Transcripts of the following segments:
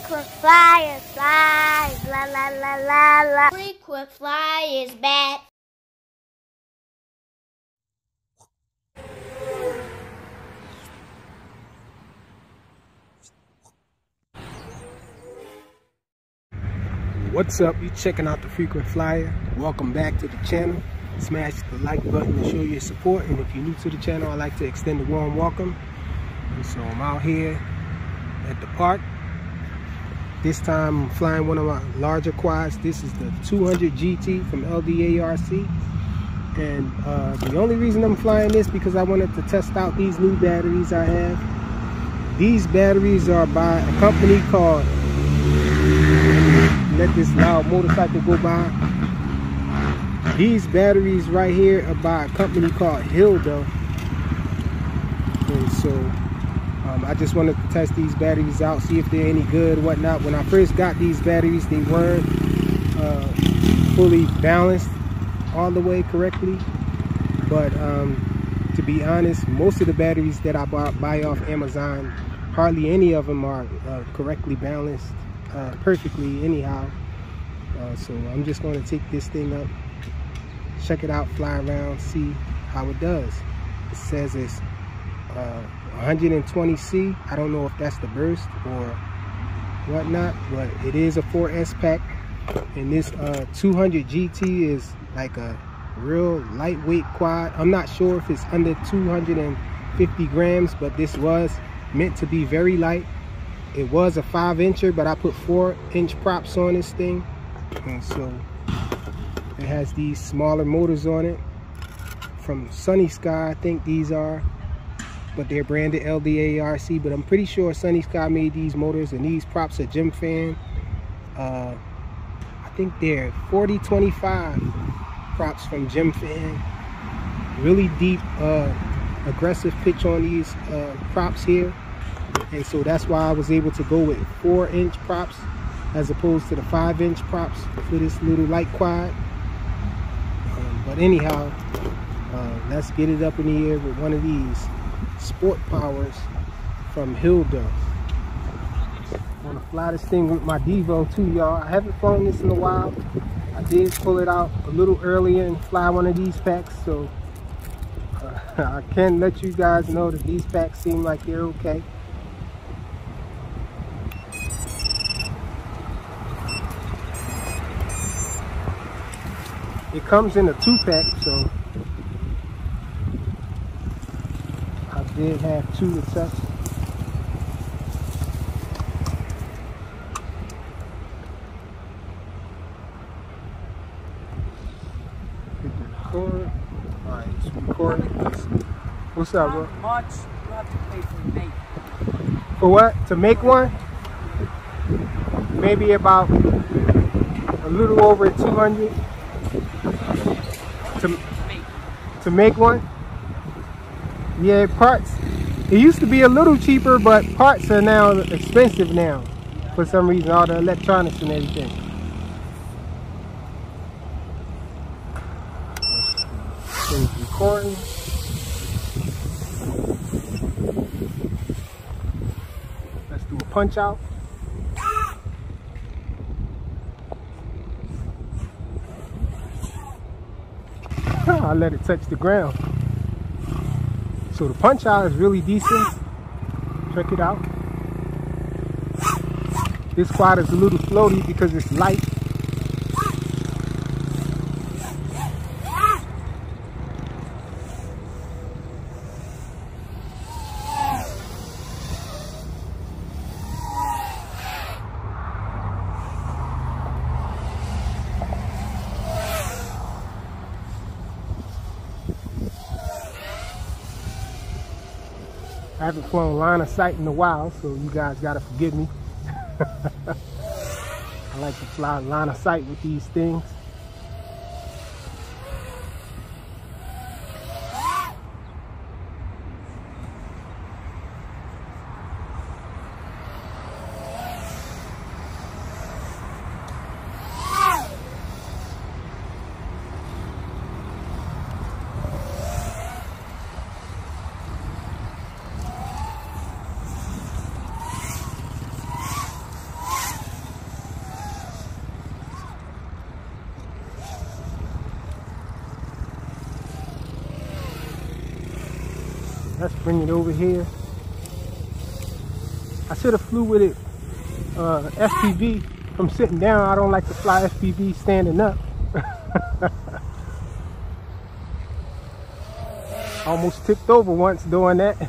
Frequent flyers, flies, la la la la la. Frequent flyers back. What's up? You checking out the Frequent Flyer. Welcome back to the channel. Smash the like button to show your support, and if you're new to the channel, I'd like to extend a warm welcome. And so I'm out here at the park. This time I'm flying one of my larger quads. This is the 200 GT from LDARC, and the only reason I'm flying this because I wanted to test out these new batteries I have. These batteries are by a company called, let this loud motorcycle go by. These batteries right here are by a company called Hilldow, and so I just wanted to test these batteries out, see if they're any good, whatnot. When I first got these batteries, they weren't fully balanced all the way correctly, but to be honest, most of the batteries that I buy off Amazon, hardly any of them are correctly balanced perfectly anyhow. So I'm just going to take this thing up, check it out, fly around, see how it does. It says it's 120C. I don't know if that's the burst or whatnot, but it is a 4S pack, and this 200 GT is like a real lightweight quad. I'm not sure if it's under 250 grams, but this was meant to be very light. It was a 5-incher, but I put 4-inch props on this thing, and so it has these smaller motors on it from Sunny Sky, I think these are, but they're branded LDARC. But I'm pretty sure Sunny Sky made these motors, and these props are Gym Fan. I think they're 40-25 props from Gym Fan. Really deep, aggressive pitch on these props here. And so that's why I was able to go with 4-inch props as opposed to the 5-inch props for this little light quad. But anyhow, let's get it up in the air with one of these Sport Powers from Hilldow. I want to fly this thing with my Devo too, y'all. I haven't flown this in a while. I did pull it out a little earlier and fly one of these packs, so I can let you guys know that these packs seem like they're okay. It comes in a 2-pack, so I did have 2 to test. Hit the record. Alright, it's recording. What's up, bro? How much you have to pay for make? For what? To make one? Maybe about a little over 200. To make one? Yeah, parts. It used to be a little cheaper, but parts are now expensive now. For some reason, all the electronics and everything. Things recording. Let's do a punch out. I let it touch the ground. So the punch out is really decent. Check it out. This quad is a little floaty because it's light. I haven't flown line of sight in a while, so you guys gotta forgive me. I like to fly line of sight with these things. let's bring it over here. I should have flew with it FPV from sitting down. I don't like to fly FPV standing up. Almost tipped over once doing that.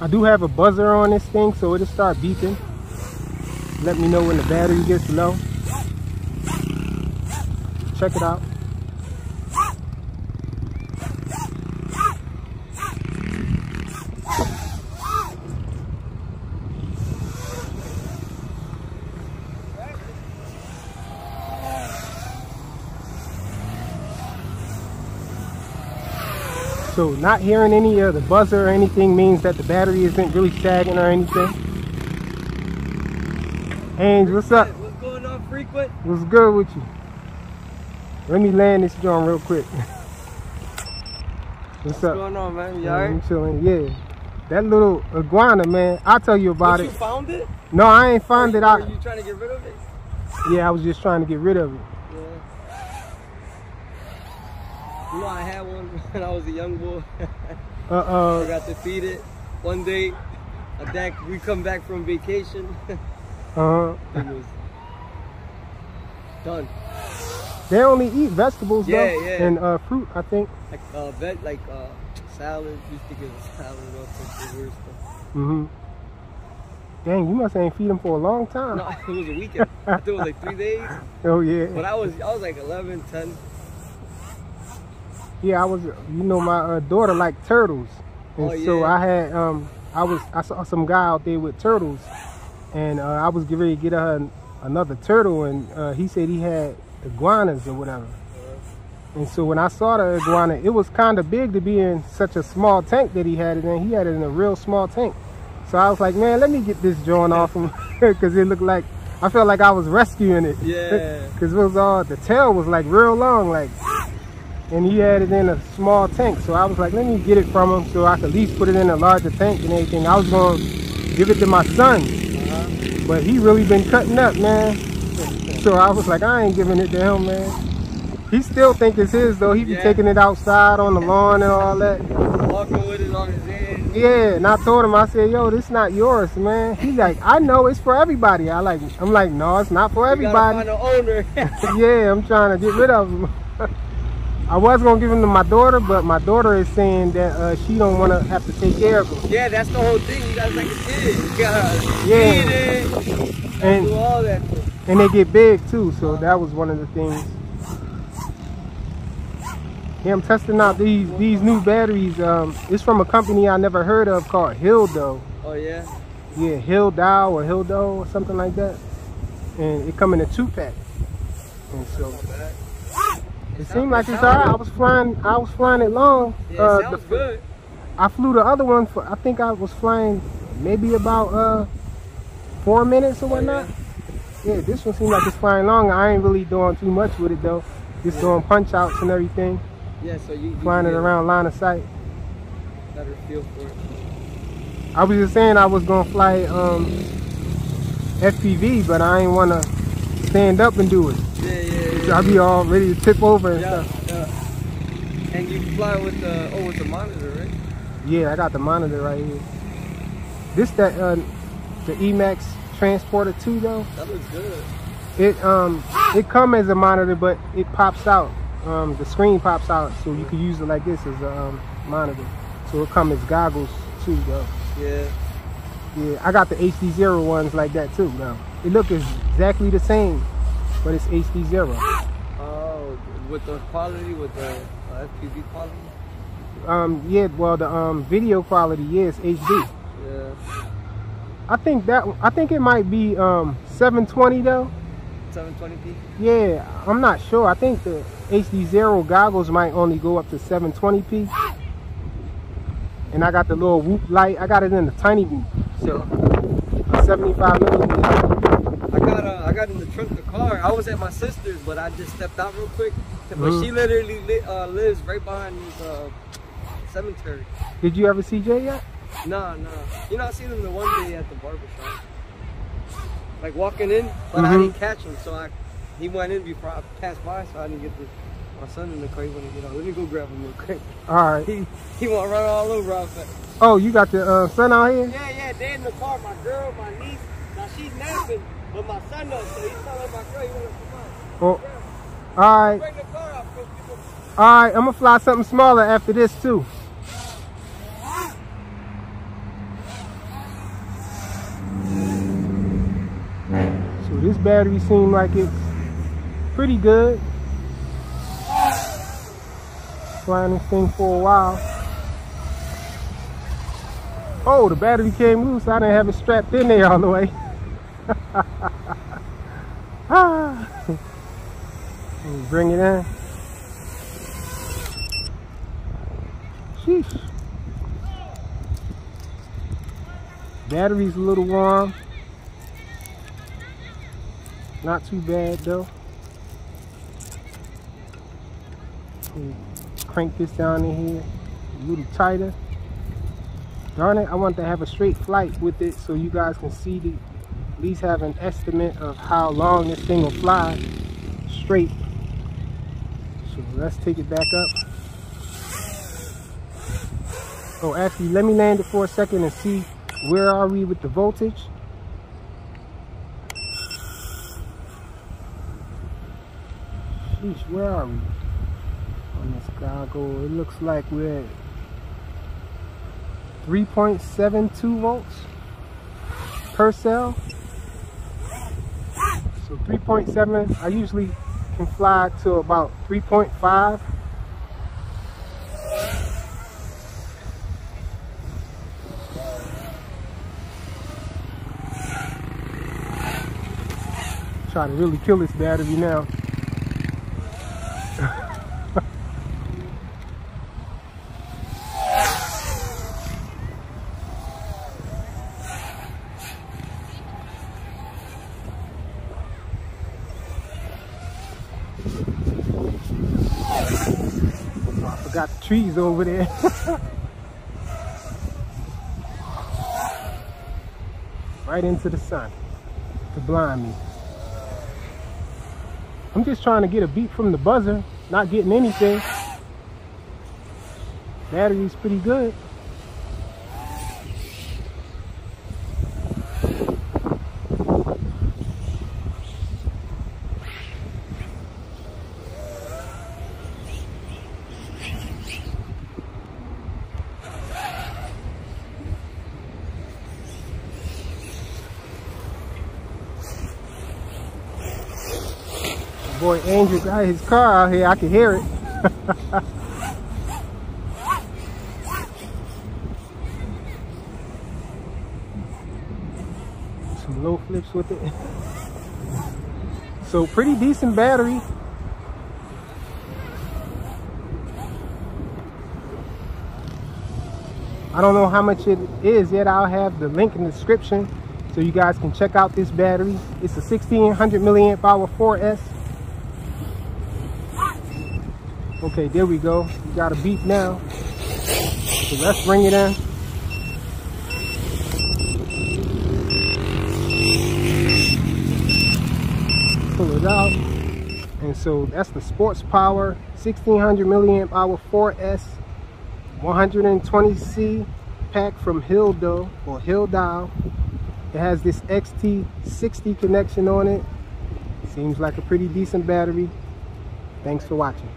I do have a buzzer on this thing, so it'll start beeping. Let me know when the battery gets low. Check it out. So not hearing any of the buzzer or anything means that the battery isn't really sagging or anything. Haynes, what's up? What's going on, Frequent? What's good with you? Let me land this joint real quick. What's up? What's going on, man? You Yeah, alright? I'm chilling. Yeah. That little iguana, man, I'll tell you about But it. you found it? No, I ain't found it. Are you trying to get rid of it? Yeah, I was just trying to get rid of it. Yeah. You know, I had one when I was a young boy. I got to feed it. One day, we come back from vacation. It was done. They only eat vegetables though, Yeah. and fruit, I think. Like salad. Used to give a salad or something weird stuff. Dang, you must ain't feed them for a long time. No, it was a weekend. I think it was like 3 days. Oh yeah. But I was like 11, 10. Yeah, you know, my daughter liked turtles, and so I had I saw some guy out there with turtles, and I was getting ready to get her another turtle, and he said he had iguanas or whatever. And so when I saw the iguana, it was kind of big to be in such a small tank that he had it in. He had it in a real small tank. So I was like, man, let me get this joint off him, because it looked like, I felt like I was rescuing it. Yeah. Because it was the tail was like real long, like, and he had it in a small tank. So I was like, let me get it from him so I could at least put it in a larger tank and everything. I was going to give it to my son, but he really been cutting up, man. So I was like, I ain't giving it to him, man. He still think it's his though. He be taking it outside on the lawn and all that. Walking with it on his head. Yeah, and I told him, I said, yo, this not yours, man. He's like, I know, it's for everybody. I'm like, no, it's not for everybody. You gotta find an owner. Yeah, I'm trying to get rid of him. I was gonna give him to my daughter, but my daughter is saying that she don't want to have to take care of him. Yeah, that's the whole thing. You guys like a kid. You gotta feed it, and do all that. And they get big too, so that was one of the things. Yeah, I'm testing out these new batteries. It's from a company I never heard of called Hilldow. Oh yeah? Yeah, Hilldow or Hilldow or something like that. And it come in a 2-pack. And so it seemed like it's alright. I was flying it long. Yeah, it sounds good. I flew the other one for, I think I was flying maybe about 4 minutes or whatnot. Yeah, this one seemed like it's flying long. I ain't really doing too much with it though. Just doing punch outs and everything. Yeah, so you flying it around line of sight. Better feel for it. I was just saying I was gonna fly FPV, but I ain't wanna stand up and do it. Yeah. I'll be all ready to tip over and stuff. Yeah. And you fly with the monitor, right? Yeah, I got the monitor right here. This the Emax Transporter 2 though. That looks good. It come as a monitor, but it pops out. The screen pops out, so you can use it like this as a monitor. So it come as goggles too though. Yeah, I got the HD0 ones like that too now. It look exactly the same, but it's HD0. Oh, with the quality, with the FPV quality? Yeah, well the video quality, yes, HD. Yeah. I think it might be 720 though. 720p? Yeah, I'm not sure. I think the HD0 goggles might only go up to 720p. And I got the little whoop light. I got it in the tiny whoop. So 75 millimeters. I got in the trunk of the car. I was at my sister's, but I just stepped out real quick. But she literally lives right behind this cemetery. Did you ever see Jay yet? No. You know, I seen him the one day at the barber shop. Like walking in, but I didn't catch him, so I he went in before I passed by, so I didn't get my son in the car. He wanted to get out. Let me go grab him real quick. All right. He want to run all over out there. Oh, you got the son out here? Yeah, they in the car. My girl, my niece. Now she's napping, but my son knows, so he's telling my girl he want to come out. Oh, all right. Bring the car out, bro. All right, I'm gonna fly something smaller after this too. So this battery seems like it's pretty good. Flying this thing for a while. Oh, the battery came loose. I didn't have it strapped in there all the way. Let me bring it in. Sheesh. Battery's a little warm. Not too bad though. Crank this down in here a little tighter. Darn it, I want to have a straight flight with it so you guys can see at least have an estimate of how long this thing will fly straight. So let's take it back up. Oh, actually, let me land it for a second and see where are we with the voltage. Sheesh, where are we on this goggle? It looks like we're at 3.72 volts per cell. So 3.7, I usually can fly to about 3.5. Try to really kill this battery now. Oh, I forgot the trees over there. Right into the sun to blind me. I'm just trying to get a beat from the buzzer, not getting anything. Battery's pretty good. Boy, Angel got his car out here. I can hear it. Some low flips with it. So pretty decent battery. I don't know how much it is yet. I'll have the link in the description so you guys can check out this battery. It's a 1600 milliamp hour 4S. Okay, there we go. We got a beep now. So let's bring it in. Pull it out. And so that's the Sports Power 1600 milliamp hour 4S 120C pack from Hilldow or Hilldow. It has this XT60 connection on it. Seems like a pretty decent battery. Thanks for watching.